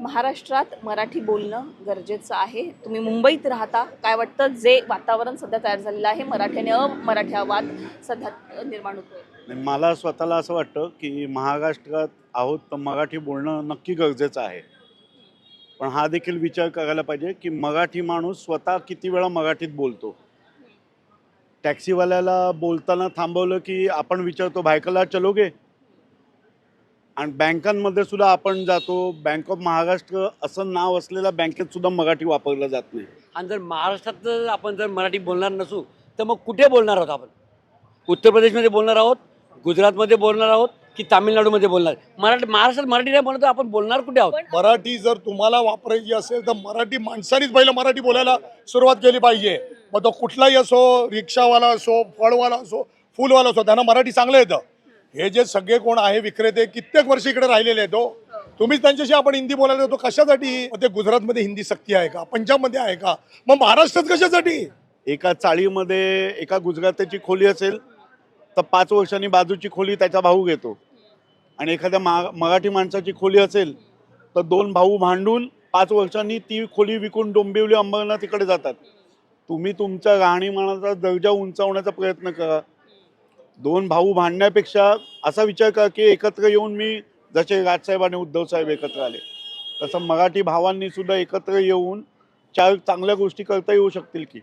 महाराष्ट्रात मराठी बोलणं गरजेचं आहे. तुम्ही मुंबईत राहता, काय वाटतं जे वातावरण सध्या तयार झालेलं आहे मराठी आणि अमराठा वाद सध्या निर्माण होतोय? नाही, मला स्वतःला असं वाटतं की महाराष्ट्रात आहोत तर मराठी बोलणं नक्की गरजेचं आहे. पण हा देखील विचार करायला पाहिजे की मराठी माणूस स्वतः किती वेळा मराठीत बोलतो. टॅक्सीवाल्याला बोलताना थांबवलं की आपण विचारतो बायकाला चलोगे. आणि बँकांमध्ये सुद्धा आपण जातो, बँक ऑफ महाराष्ट्र असं नाव असलेल्या बँकेत सुद्धा मराठी वापरलं जात नाही. आणि जर महाराष्ट्रात आपण जर मराठी बोलणार नसू तर मग कुठे बोलणार आहोत आपण? उत्तर प्रदेशमध्ये बोलणार आहोत, गुजरातमध्ये बोलणार आहोत की तामिळनाडूमध्ये बोलणार? महाराष्ट्रात मराठी नाही बोलत तर आपण बोलणार कुठे आहोत? मराठी जर तुम्हाला वापरायची असेल तर मराठी माणसानीच पहिलं मराठी बोलायला सुरुवात केली पाहिजे. मग तो कुठलाही असो, रिक्षावाला असो, फळवाला असो, फुलवाला असो, त्यांना मराठी चांगलं येतं. हे जे सगळे कोण आहे विक्रेते कित्येक वर्ष इकडे राहिलेले आहेत, तुम्हीच त्यांच्याशी आपण हिंदी बोलायला जातो कशासाठी? मग ते गुजरातमध्ये हिंदी सक्ती आहे का? पंजाबमध्ये आहे का? मग महाराष्ट्रात कशासाठी? एका चाळीमध्ये एका गुजरातीची खोली असेल तर 5 वर्षांनी बाजूची खोली त्याचा भाऊ घेतो. आणि एखाद्या मराठी माणसाची खोली असेल तर 2 भाऊ भांडून 5 वर्षांनी ती खोली विकून डोंबिवली अंबरनाथ तिकडे जातात. तुम्ही तुमच्या राहणीमानाचा दर्जा उंचावण्याचा प्रयत्न करा. 2 भाऊ भांडण्यापेक्षा असा विचार करा की एकत्र येऊन मी जसे राजसाहेब आणि उद्धव साहेब एकत्र आले तसं मराठी भावांनी सुद्धा एकत्र येऊन 4 चांगल्या गोष्टी करता येऊ शकतील की.